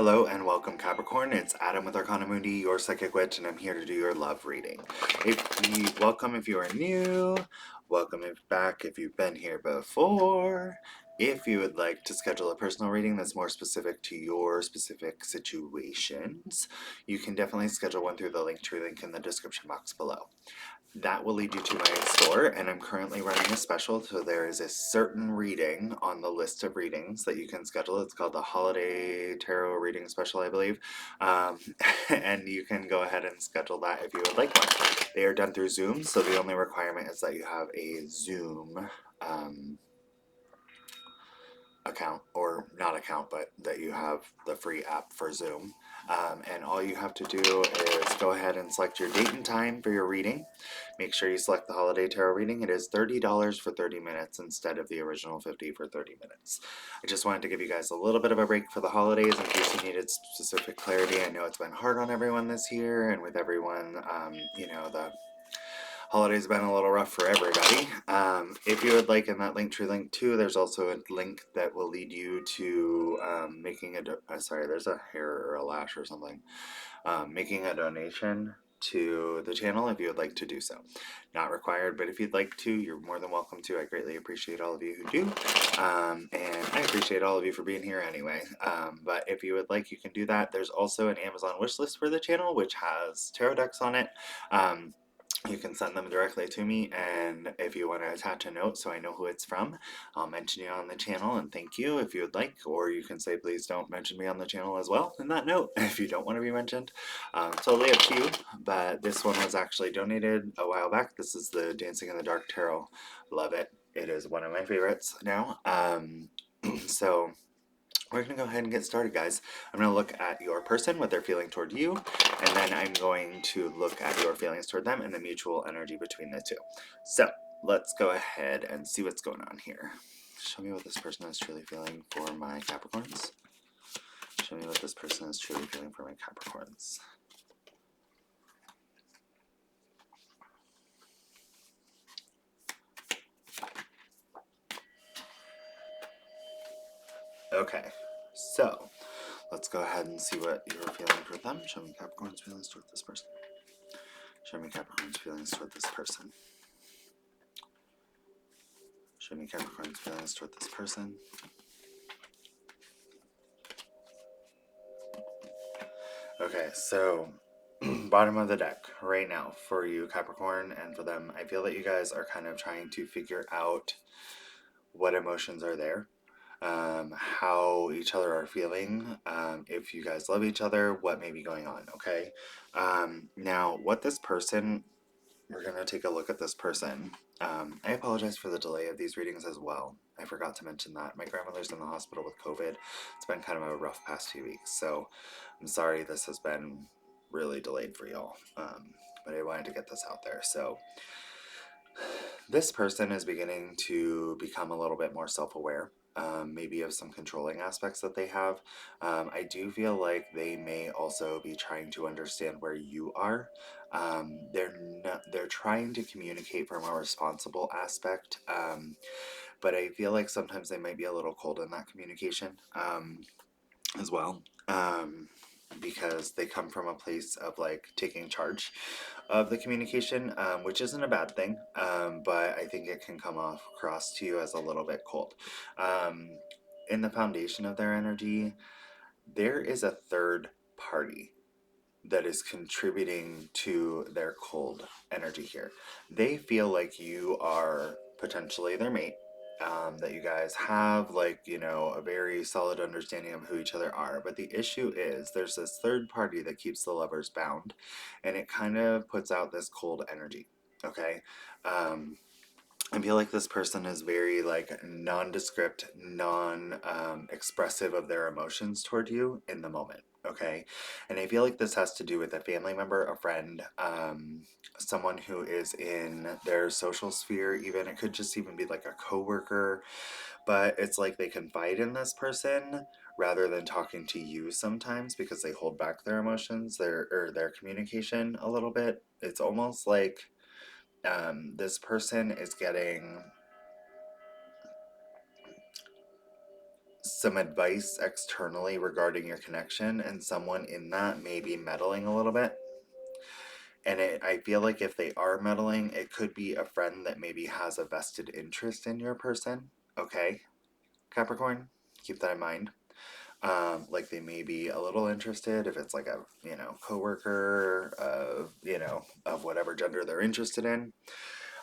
Hello and welcome, Capricorn. It's Adam with Arcana Mundi, your psychic witch, and I'm here to do your love reading. Welcome if you are new. Welcome back if you've been here before. If you would like to schedule a personal reading that's more specific to your specific situations, you can definitely schedule one through the link in the description box below. That will lead you to my store, and I'm currently running a special, so there is a certain reading on the list of readings that you can schedule. It's called the Holiday Tarot Reading Special, I believe, and you can go ahead and schedule that if you would like one. They are done through Zoom, so the only requirement is that you have a Zoom account, or not account, but that you have the free app for Zoom. And all you have to do is go ahead and select your date and time for your reading. Make sure you select the Holiday Tarot Reading. It is $30 for 30 minutes instead of the original $50 for 30 minutes. I just wanted to give you guys a little bit of a break for the holidays in case you needed specific clarity. I know it's been hard on everyone this year, and with everyone, the holidays been a little rough for everybody. If you would like, in that link too, there's also a link that will lead you to making sorry, there's a hair or a lash or something. Making a donation to the channel if you would like to do so. Not required, but if you'd like to, you're more than welcome to. I greatly appreciate all of you who do, and I appreciate all of you for being here anyway. But if you would like, you can do that. There's also an Amazon wish list for the channel, which has tarot decks on it. You can send them directly to me, and if you want to attach a note so I know who it's from, I'll mention you on the channel and thank you if you would like, or you can say please don't mention me on the channel as well in that note if you don't want to be mentioned. Totally up to you, but this one was actually donated a while back. This is the Dancing in the Dark Tarot. Love it. It is one of my favorites now. So we're going to go ahead and get started, guys. I'm going to look at your person, what they're feeling toward you, and then I'm going to look at your feelings toward them and the mutual energy between the two. So let's go ahead and see what's going on here. Show me what this person is truly feeling for my Capricorns. Show me what this person is truly feeling for my Capricorns. Okay, so let's go ahead and see what you're feeling toward them. Show me Capricorn's feelings toward this person. Show me Capricorn's feelings toward this person. Show me Capricorn's feelings toward this person. Okay, so bottom of the deck right now for you, Capricorn, and for them, I feel that you guys are kind of trying to figure out what emotions are there, how each other are feeling, if you guys love each other, what may be going on, okay? Now, what this person, we're going to take a look at this person. I apologize for the delay of these readings as well. I forgot to mention that. My grandmother's in the hospital with COVID. It's been kind of a rough past few weeks, so I'm sorry this has been really delayed for y'all. But I wanted to get this out there. So this person is beginning to become a little bit more self-aware. Maybe of some controlling aspects that they have. I do feel like they may also be trying to understand where you are. They're trying to communicate from a responsible aspect, but I feel like sometimes they might be a little cold in that communication as well. Because they come from a place of like taking charge of the communication, which isn't a bad thing, but I think it can come across to you as a little bit cold. In the foundation of their energy, there is a third party that is contributing to their cold energy here. They feel like you are potentially their mate, that you guys have like, a very solid understanding of who each other are. But the issue is there's this third party that keeps the lovers bound, and it kind of puts out this cold energy. Okay. I feel like this person is very like nondescript, expressive of their emotions toward you in the moment. Okay. And I feel like this has to do with a family member, a friend, someone who is in their social sphere, even. It could just even be like a coworker, but it's like they confide in this person rather than talking to you sometimes because they hold back their emotions, their communication a little bit. It's almost like this person is getting some advice externally regarding your connection, and someone in that may be meddling a little bit. And I feel like if they are meddling, it could be a friend that maybe has a vested interest in your person. Okay, Capricorn, keep that in mind. Like they may be a little interested if it's like a coworker of of whatever gender they're interested in,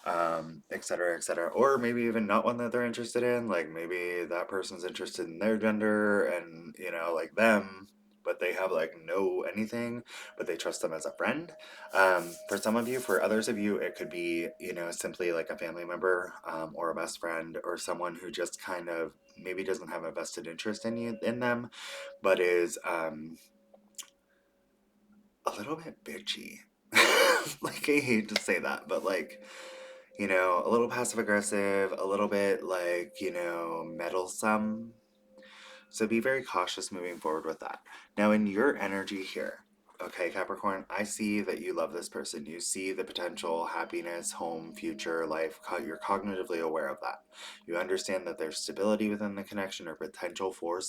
et cetera, et cetera. Or maybe even not one that they're interested in. Like maybe that person's interested in their gender and, like them, but they have like no anything, but they trust them as a friend. For some of you, for others of you, it could be, simply like a family member, or a best friend, or someone who just kind of maybe doesn't have a vested interest in them, but is a little bit bitchy. Like I hate to say that, but like a little passive aggressive, a little bit like, meddlesome. So be very cautious moving forward with that. Now, in your energy here, okay, Capricorn, I see that you love this person. You see the potential happiness, home, future, life. You're cognitively aware of that. You understand that there's stability within the connection or potential for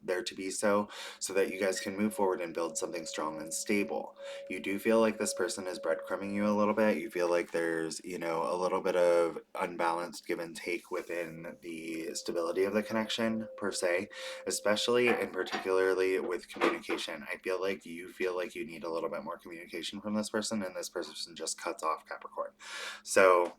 there to be so that you guys can move forward and build something strong and stable. You do feel like this person is breadcrumbing you a little bit. You feel like there's, a little bit of unbalanced give and take within the stability of the connection, per se, especially and particularly with communication. I feel like you need a little bit more communication from this person, and this person just cuts off, Capricorn. So,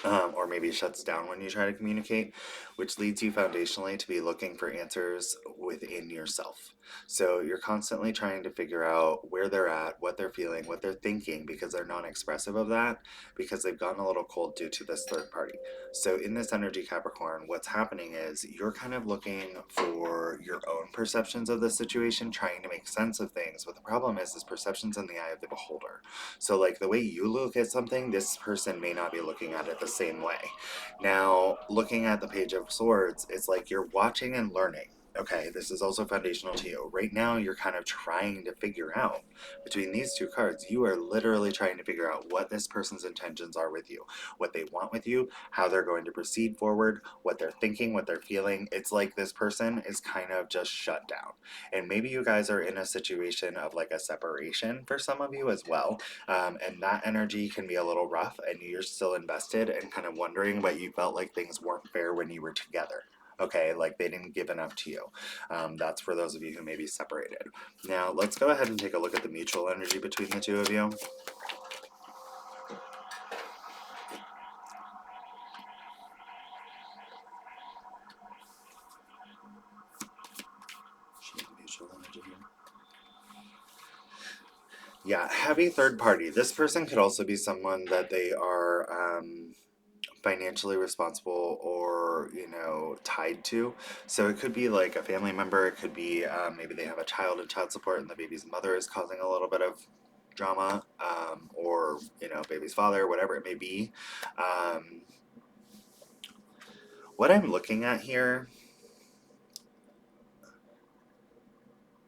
or maybe shuts down when you try to communicate, which leads you foundationally to be looking for answers within yourself. So you're constantly trying to figure out where they're at, what they're feeling, what they're thinking, because they're non expressive of that, because they've gotten a little cold due to this third party. So in this energy, Capricorn, what's happening is you're kind of looking for your own perceptions of the situation, trying to make sense of things. But the problem is perception's in the eye of the beholder. So, like, the way you look at something, this person may not be looking at it the same way. Now, looking at the Page of Swords, it's like you're watching and learning. Okay, this is also foundational to you. Right now, you're kind of trying to figure out between these two cards, you are literally trying to figure out what this person's intentions are with you, what they want with you, how they're going to proceed forward, what they're thinking, what they're feeling. It's like this person is kind of just shut down. And maybe you guys are in a situation of like a separation for some of you as well, and that energy can be a little rough, and you're still invested and kind of wondering, but you felt like things weren't fair when you were together. Okay, like they didn't give enough to you. That's for those of you who may be separated. Now, let's go ahead and take a look at the mutual energy between the two of you. Mutual energy here. Yeah, heavy third party. This person could also be someone that they are financially responsible or tied to. So it could be like a family member. It could be maybe they have a child in child support and the baby's mother is causing a little bit of drama, or baby's father, whatever it may be. um, what I'm looking at here,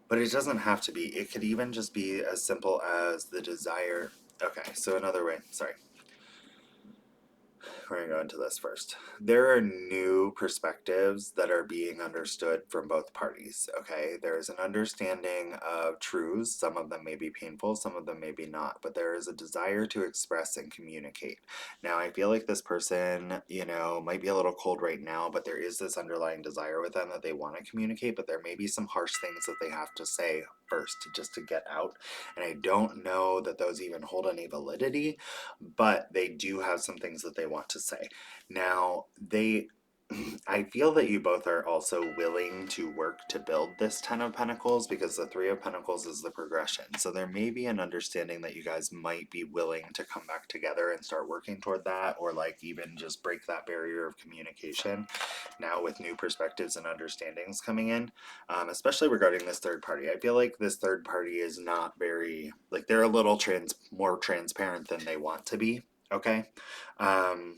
but it doesn't have to be, it could even just be as simple as the desire. Okay, so another way, sorry, we're going to go into this first. There are new perspectives that are being understood from both parties, okay? There is an understanding of truths. Some of them may be painful, some of them may be not, but there is a desire to express and communicate. Now, I feel like this person, might be a little cold right now, but there is this underlying desire with them that they want to communicate, but there may be some harsh things that they have to say first just to get out. And I don't know that those even hold any validity, but they do have some things that they want to say. Now, I feel that you both are also willing to work to build this Ten of Pentacles, because the Three of Pentacles is the progression. So there may be an understanding that you guys might be willing to come back together and start working toward that, or like even just break that barrier of communication now with new perspectives and understandings coming in, especially regarding this third party. I feel like this third party is not very, like, they're a little more transparent than they want to be. Okay. Um,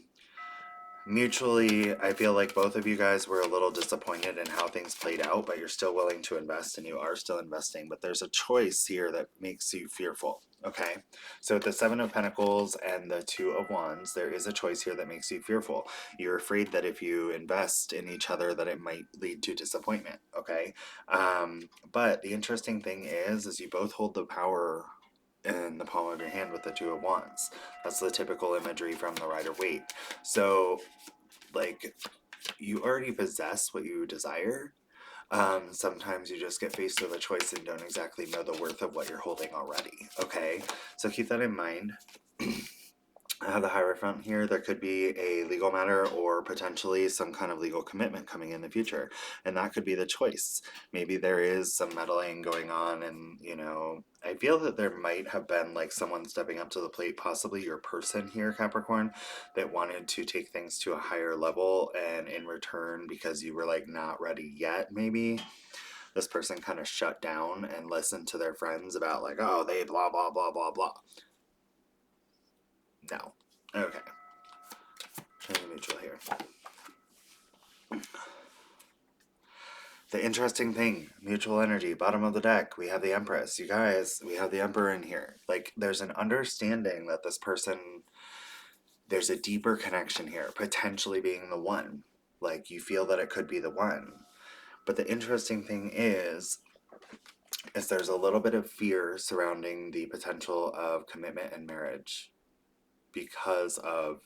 mutually, I feel like both of you guys were a little disappointed in how things played out, but you're still willing to invest and you are still investing. But there's a choice here that makes you fearful. Okay, so with the Seven of Pentacles and the Two of Wands, there is a choice here that makes you fearful. You're afraid that if you invest in each other, that it might lead to disappointment. Okay, but the interesting thing is you both hold the power in the palm of your hand with the Two of Wands. That's the typical imagery from the Rider-Waite. So, like, you already possess what you desire. Sometimes you just get faced with a choice and don't exactly know the worth of what you're holding already. Okay, so keep that in mind. I have the Hierophant here. There could be a legal matter or potentially some kind of legal commitment coming in the future. And that could be the choice. Maybe there is some meddling going on, and, you know, I feel that there might have been like someone stepping up to the plate, possibly your person here, Capricorn, that wanted to take things to a higher level. And in return, because you were like not ready yet, maybe this person kind of shut down and listened to their friends about like, oh, they blah, blah, blah, blah, blah. No. Okay. Change neutral here. The interesting thing, mutual energy, bottom of the deck, we have the Empress. You guys, we have the Emperor in here. Like, there's an understanding that this person, there's a deeper connection here, potentially being the one. Like, you feel that it could be the one. But the interesting thing is there's a little bit of fear surrounding the potential of commitment and marriage because of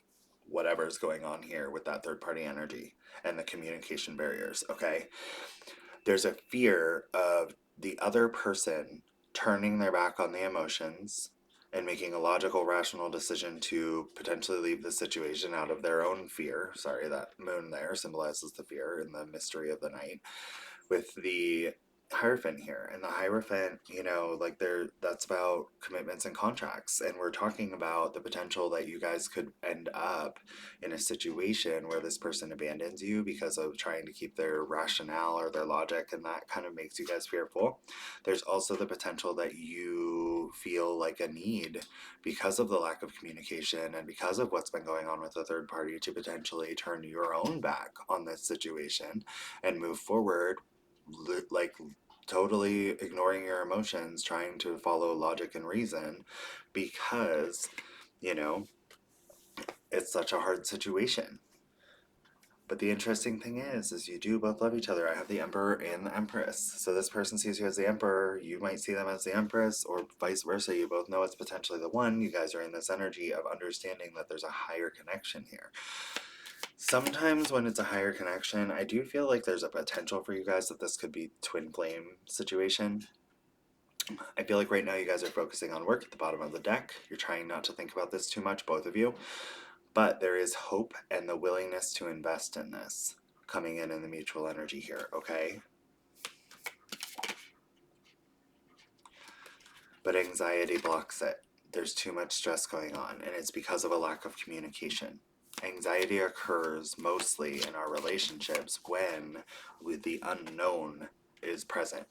whatever's going on here with that third party energy and the communication barriers, okay? There's a fear of the other person turning their back on the emotions and making a logical, rational decision to potentially leave the situation out of their own fear. Sorry, that moon there symbolizes the fear and the mystery of the night. With the Hierophant here, and the Hierophant, you know, like that's about commitments and contracts, and we're talking about the potential that you guys could end up in a situation where this person abandons you because of trying to keep their rationale or their logic, and that kind of makes you guys fearful. There's also the potential that you feel like a need because of the lack of communication and because of what's been going on with the third party to potentially turn your own back on this situation and move forward, like totally ignoring your emotions, trying to follow logic and reason because, you know, it's such a hard situation. But the interesting thing is you do both love each other. I have the Emperor and the Empress. So this person sees you as the Emperor, you might see them as the Empress, or vice versa. You both know it's potentially the one. You guys are in this energy of understanding that there's a higher connection here. Sometimes when it's a higher connection, I do feel like there's a potential for you guys that this could be twin flame situation. I feel like right now you guys are focusing on work at the bottom of the deck. You're trying not to think about this too much, both of you. But there is hope and the willingness to invest in this coming in the mutual energy here, okay? But anxiety blocks it. There's too much stress going on, and it's because of a lack of communication. Anxiety occurs mostly in our relationships when the unknown is present.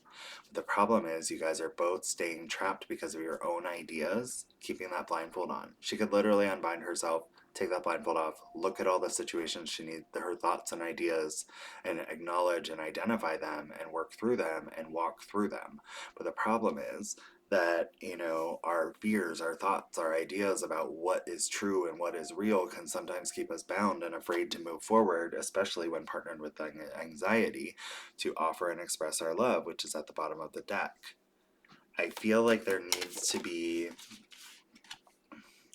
The problem is you guys are both staying trapped because of your own ideas, keeping that blindfold on. She could literally unbind herself, take that blindfold off, look at all the situations she needs, her thoughts and ideas, and acknowledge and identify them and work through them and walk through them. But the problem is that, you know, our fears, our thoughts, our ideas about what is true and what is real can sometimes keep us bound and afraid to move forward, especially when partnered with anxiety, to offer and express our love, which is at the bottom of the deck. I feel like there needs to be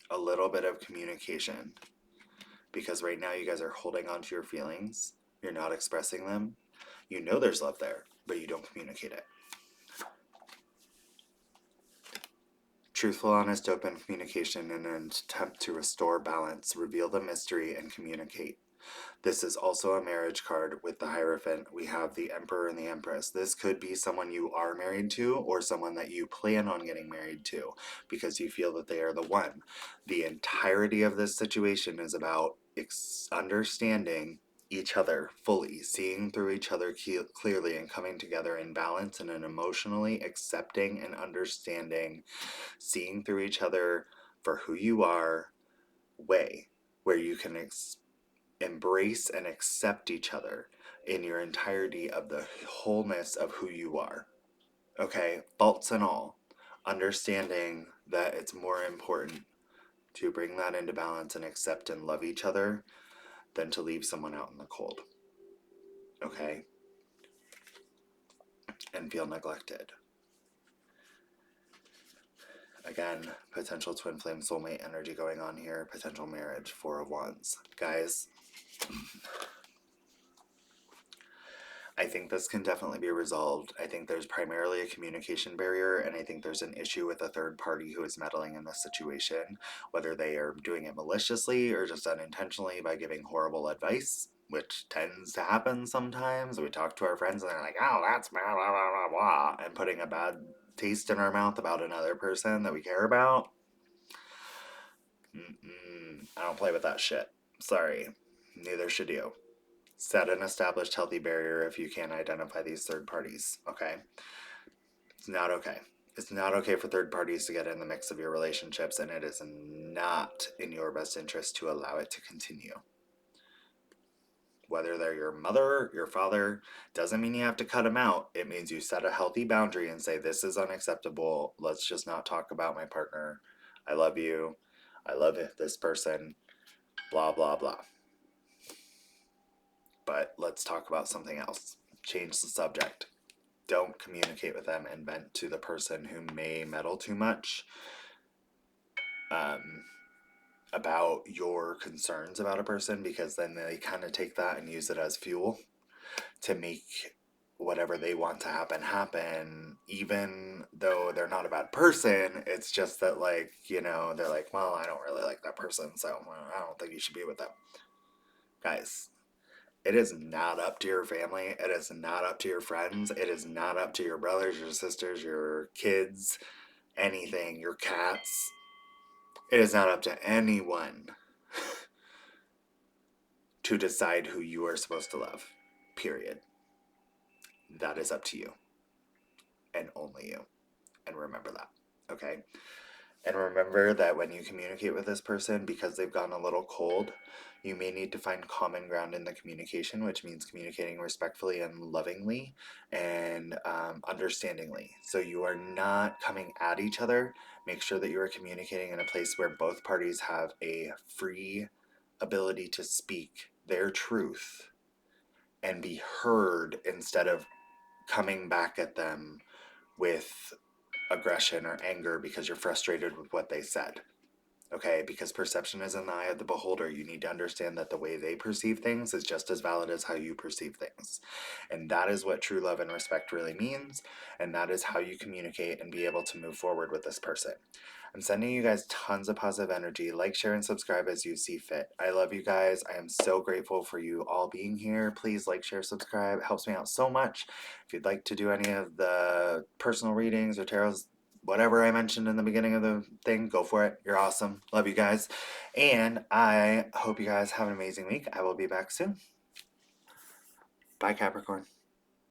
a little bit of communication because right now you guys are holding on to your feelings. You're not expressing them. You know there's love there, but you don't communicate it. Truthful, honest, open communication in an attempt to restore balance, reveal the mystery, and communicate. This is also a marriage card with the Hierophant. We have the Emperor and the Empress. This could be someone you are married to or someone that you plan on getting married to because you feel that they are the one. The entirety of this situation is about understanding each other fully, seeing through each other clearly, and coming together in balance in an emotionally accepting and understanding, seeing through each other for who you are way, where you can embrace and accept each other in your entirety of the wholeness of who you are. Okay, faults and all. Understanding that it's more important to bring that into balance and accept and love each other than to leave someone out in the cold. Okay? And feel neglected. Again, potential twin flame soulmate energy going on here. Potential marriage, Four of Wands. Guys, I think this can definitely be resolved. I think there's primarily a communication barrier, and I think there's an issue with a third party who is meddling in this situation, whether they are doing it maliciously or just unintentionally by giving horrible advice, which tends to happen sometimes. We talk to our friends and they're like, oh, that's blah, blah, blah, blah, blah, and putting a bad taste in our mouth about another person that we care about. I don't play with that shit. Sorry. Neither should you. Set an established healthy barrier if you can't identify these third parties, okay? It's not okay. It's not okay for third parties to get in the mix of your relationships, and it is not in your best interest to allow it to continue. Whether they're your mother, your father, doesn't mean you have to cut them out. It means you set a healthy boundary and say, this is unacceptable. Let's just not talk about my partner. I love you. I love this person. Blah, blah, blah. But let's talk about something else. Change the subject. Don't communicate with them and vent to the person who may meddle too much about your concerns about a person, because then they kind of take that and use it as fuel to make whatever they want to happen, even though they're not a bad person. It's just that, like, you know, they're like, well, I don't really like that person, so I don't think you should be with them. Guys, it is not up to your family. It is not up to your friends. It is not up to your brothers, your sisters, your kids, anything, your cats. It is not up to anyone to decide who you are supposed to love. Period. That is up to you. And only you. And remember that. Okay? And remember that when you communicate with this person, because they've gotten a little cold, you may need to find common ground in the communication, which means communicating respectfully and lovingly and understandingly. So you are not coming at each other. Make sure that you are communicating in a place where both parties have a free ability to speak their truth and be heard, instead of coming back at them with aggression or anger because you're frustrated with what they said. Okay, because perception is in the eye of the beholder. You need to understand that the way they perceive things is just as valid as how you perceive things. And that is what true love and respect really means. And that is how you communicate and be able to move forward with this person. I'm sending you guys tons of positive energy. Like, share, and subscribe as you see fit. I love you guys. I am so grateful for you all being here. Please like, share, subscribe. It helps me out so much. If you'd like to do any of the personal readings or tarots, whatever I mentioned in the beginning of the thing, go for it. You're awesome. Love you guys. And I hope you guys have an amazing week. I will be back soon. Bye, Capricorn.